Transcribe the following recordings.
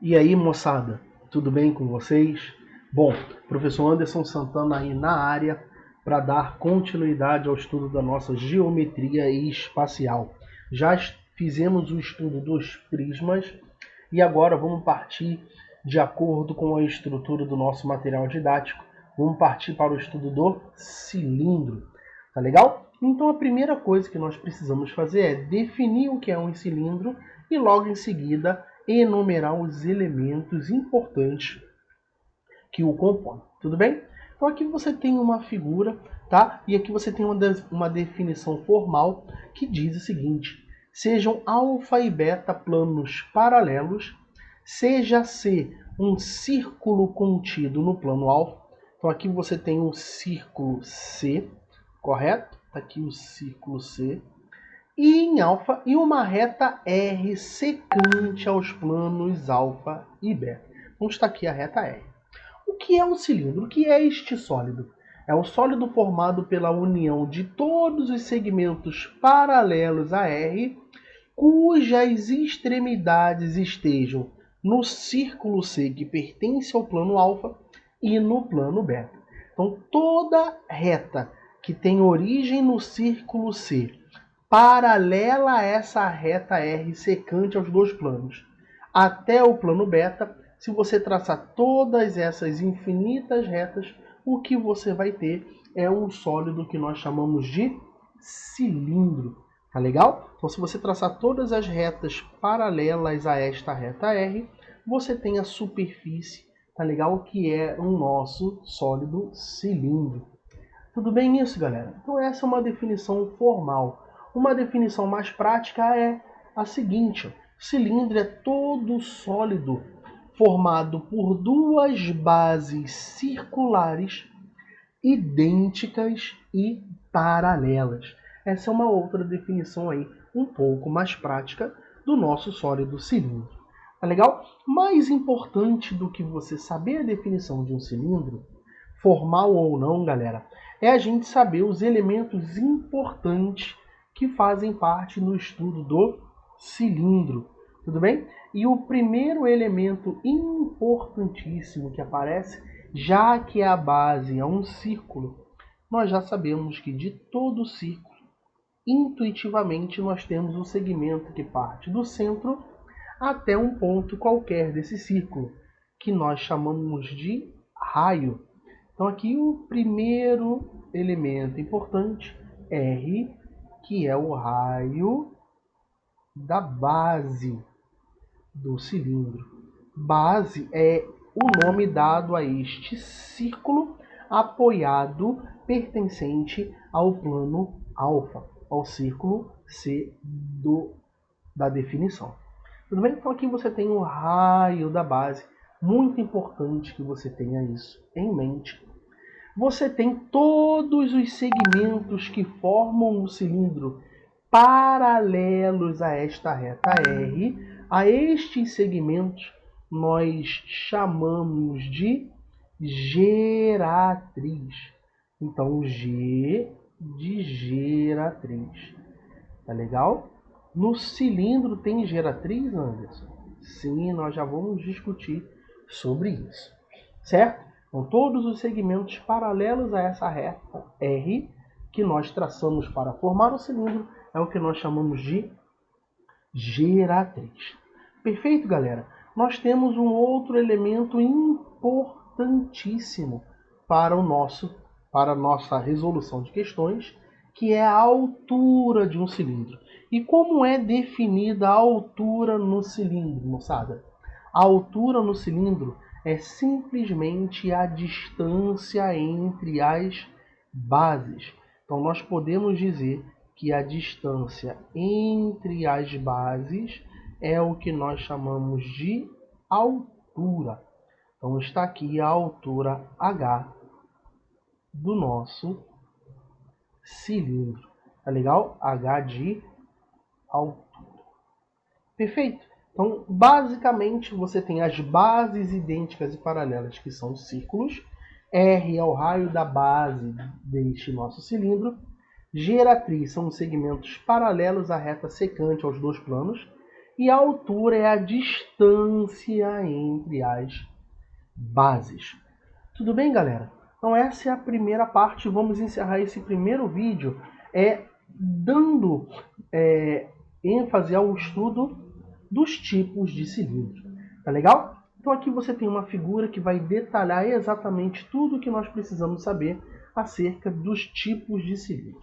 E aí, moçada, tudo bem com vocês? Bom, professor Anderson Santana aí na área para dar continuidade ao estudo da nossa geometria espacial. Já fizemos o estudo dos prismas e agora vamos partir, de acordo com a estrutura do nosso material didático, vamos partir para o estudo do cilindro. Tá legal? Então a primeira coisa que nós precisamos fazer é definir o que é um cilindro e logo em seguida enumerar os elementos importantes que o compõem. Tudo bem? Então aqui você tem uma figura, tá? E aqui você tem uma definição formal que diz o seguinte: sejam alfa e beta planos paralelos, seja C um círculo contido no plano alfa. Então aqui você tem um círculo C, correto? Tá aqui o círculo C. E em alfa, e uma reta R secante aos planos alfa e beta. Vamos estar aqui a reta R. O que é um cilindro? O que é este sólido? É um sólido formado pela união de todos os segmentos paralelos a R, cujas extremidades estejam no círculo C, que pertence ao plano alfa, e no plano beta. Então, toda reta que tem origem no círculo C, paralela a essa reta R secante aos dois planos, até o plano beta, se você traçar todas essas infinitas retas, o que você vai ter é um sólido que nós chamamos de cilindro. Tá legal? Então, se você traçar todas as retas paralelas a esta reta R, você tem a superfície, tá legal? Que é o nosso sólido cilindro. Tudo bem isso, galera? Então essa é uma definição formal. Uma definição mais prática é a seguinte: cilindro é todo sólido formado por duas bases circulares idênticas e paralelas. Essa é uma outra definição aí, um pouco mais prática do nosso sólido cilindro. Tá legal? Mais importante do que você saber a definição de um cilindro, formal ou não, galera, é a gente saber os elementos importantes que fazem parte no estudo do cilindro. Tudo bem? E o primeiro elemento importantíssimo que aparece, já que a base é um círculo, nós já sabemos que de todo círculo, intuitivamente, nós temos um segmento que parte do centro até um ponto qualquer desse círculo, que nós chamamos de raio. Então aqui o primeiro elemento importante, R, que é o raio da base do cilindro. Base é o nome dado a este círculo apoiado pertencente ao plano alfa, ao círculo C da definição. Tudo bem? Então aqui você tem o raio da base. Muito importante que você tenha isso em mente. Você tem todos os segmentos que formam o cilindro paralelos a esta reta R. A estes segmentos nós chamamos de geratriz. Então, G de geratriz. Tá legal? No cilindro tem geratriz, Anderson? Sim, nós já vamos discutir sobre isso. Certo? Então, todos os segmentos paralelos a essa reta R que nós traçamos para formar o cilindro é o que nós chamamos de geratriz. Perfeito, galera? Nós temos um outro elemento importantíssimo para a nossa resolução de questões, que é a altura de um cilindro. E como é definida a altura no cilindro, moçada? A altura no cilindro é simplesmente a distância entre as bases. Então nós podemos dizer que a distância entre as bases é o que nós chamamos de altura. Então está aqui a altura H do nosso cilindro. Tá legal? H de altura. Perfeito? Então, basicamente, você tem as bases idênticas e paralelas, que são os círculos. R é o raio da base deste nosso cilindro. Geratriz são os segmentos paralelos à reta secante aos dois planos. e a altura é a distância entre as bases. Tudo bem, galera? Então essa é a primeira parte. Vamos encerrar esse primeiro vídeo dando ênfase ao estudo dos tipos de cilindro. Tá legal? Então aqui você tem uma figura que vai detalhar exatamente tudo o que nós precisamos saber acerca dos tipos de cilindro.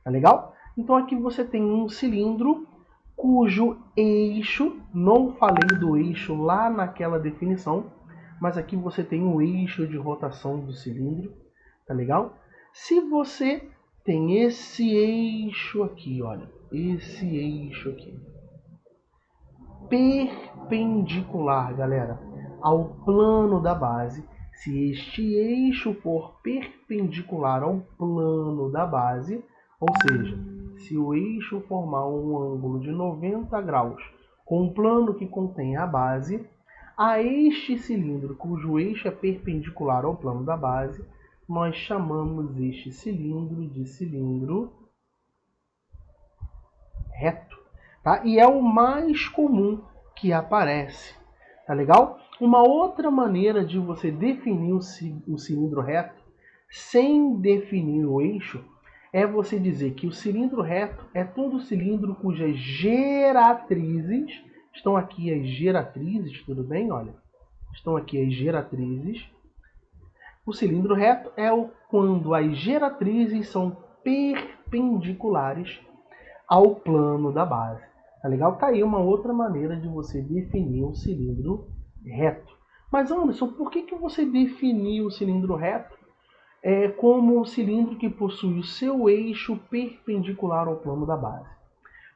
Tá legal? Então aqui você tem um cilindro cujo eixo, não falei do eixo lá naquela definição, mas aqui você tem o eixo de rotação do cilindro, tá legal? Se você tem esse eixo aqui, olha, esse eixo aqui, perpendicular, galera, ao plano da base, se este eixo for perpendicular ao plano da base, ou seja, se o eixo formar um ângulo de 90 graus com um plano que contém a base, a este cilindro cujo eixo é perpendicular ao plano da base, nós chamamos este cilindro de cilindro reto. Tá? E é o mais comum que aparece. Tá legal? Uma outra maneira de você definir o cilindro reto, sem definir o eixo, é você dizer que o cilindro reto é todo cilindro cujas geratrizes, estão aqui as geratrizes, tudo bem? Olha, estão aqui as geratrizes. O cilindro reto é quando as geratrizes são perpendiculares ao plano da base. Tá legal? Tá aí uma outra maneira de você definir um cilindro reto. Mas Anderson, por que você definiu o cilindro reto como um cilindro que possui o seu eixo perpendicular ao plano da base?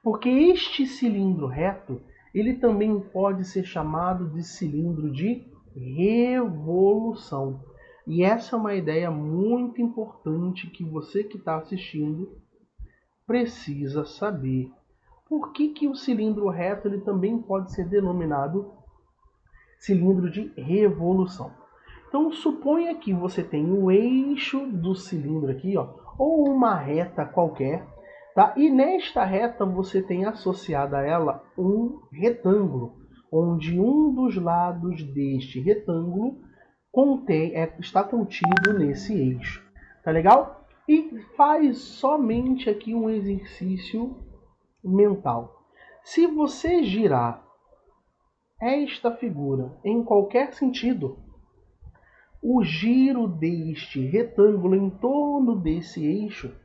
Porque este cilindro reto, ele também pode ser chamado de cilindro de revolução. E essa é uma ideia muito importante que você que está assistindo precisa saber. Por que o cilindro reto ele também pode ser denominado cilindro de revolução? Então suponha que você tem o eixo do cilindro aqui, ó, ou uma reta qualquer, tá? E nesta reta você tem associada a ela um retângulo, onde um dos lados deste retângulo está contido nesse eixo. Tá legal? E faz somente aqui um exercício mental. Se você girar esta figura em qualquer sentido, o giro deste retângulo em torno desse eixo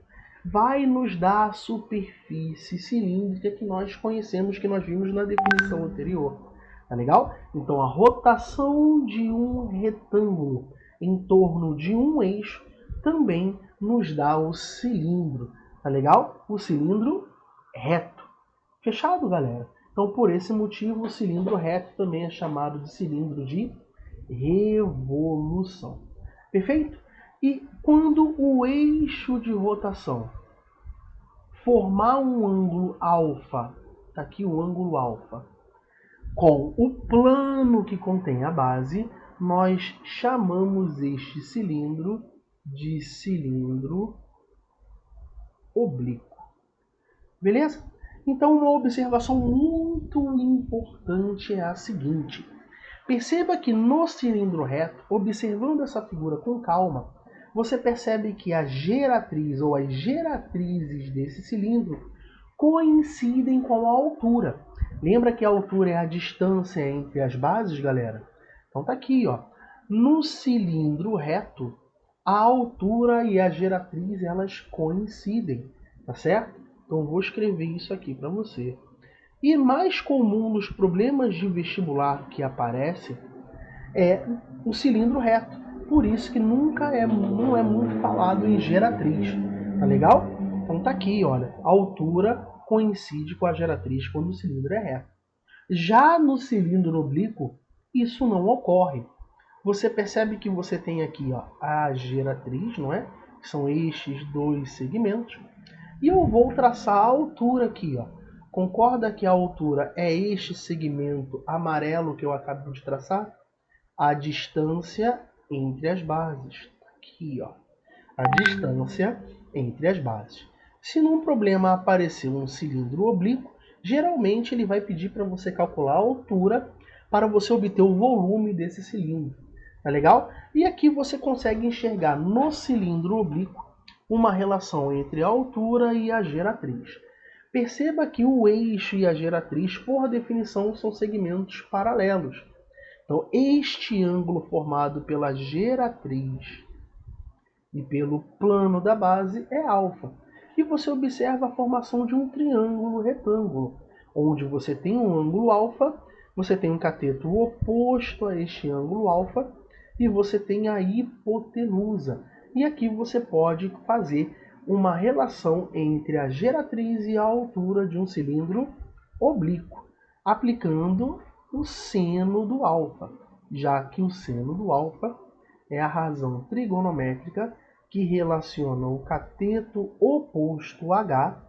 vai nos dar a superfície cilíndrica que nós conhecemos, que nós vimos na definição anterior. Tá legal? Então a rotação de um retângulo em torno de um eixo também nos dá o cilindro. Tá legal? O cilindro reto. Fechado, galera? Então, por esse motivo, o cilindro reto também é chamado de cilindro de revolução. Perfeito? E quando o eixo de rotação formar um ângulo alfa, tá aqui o ângulo alfa, com o plano que contém a base, nós chamamos este cilindro de cilindro oblíquo. Beleza? Então, uma observação muito importante é a seguinte. Perceba que no cilindro reto, observando essa figura com calma, você percebe que a geratriz ou as geratrizes desse cilindro coincidem com a altura. Lembra que a altura é a distância entre as bases, galera? Então tá aqui, ó. No cilindro reto, a altura e a geratriz elas coincidem, tá certo? Então vou escrever isso aqui para você. E mais comum nos problemas de vestibular que aparece é o cilindro reto. Por isso que não é muito falado em geratriz. Tá legal? Então tá aqui, olha. A altura coincide com a geratriz quando o cilindro é reto. Já no cilindro oblíquo, isso não ocorre. Você percebe que você tem aqui, ó, a geratriz, não é? Que são estes dois segmentos. E eu vou traçar a altura aqui, ó. Concorda que a altura é este segmento amarelo que eu acabo de traçar? A distância entre as bases. Aqui, ó. A distância entre as bases. Se num problema aparecer um cilindro oblíquo, Geralmente ele vai pedir para você calcular a altura para você obter o volume desse cilindro. Tá legal? E aqui você consegue enxergar no cilindro oblíquo uma relação entre a altura e a geratriz. Perceba que o eixo e a geratriz, por definição, são segmentos paralelos. Então, este ângulo formado pela geratriz e pelo plano da base é alfa. E você observa a formação de um triângulo retângulo, onde você tem um ângulo alfa, você tem um cateto oposto a este ângulo alfa, e você tem a hipotenusa. E aqui você pode fazer uma relação entre a geratriz e a altura de um cilindro oblíquo, aplicando o seno do alfa, já que o seno do alfa é a razão trigonométrica que relaciona o cateto oposto H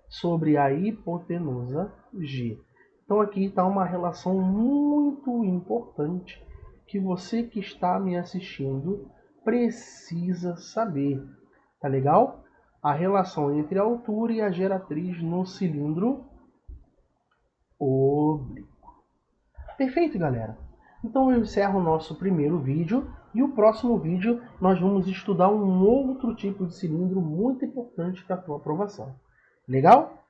sobre a hipotenusa G. Então aqui está uma relação muito importante que você que está me assistindo precisa saber. Tá legal? A relação entre a altura e a geratriz no cilindro oblíquo. Perfeito, galera? Então eu encerro o nosso primeiro vídeo e o próximo vídeo nós vamos estudar um outro tipo de cilindro muito importante para a tua aprovação. Legal?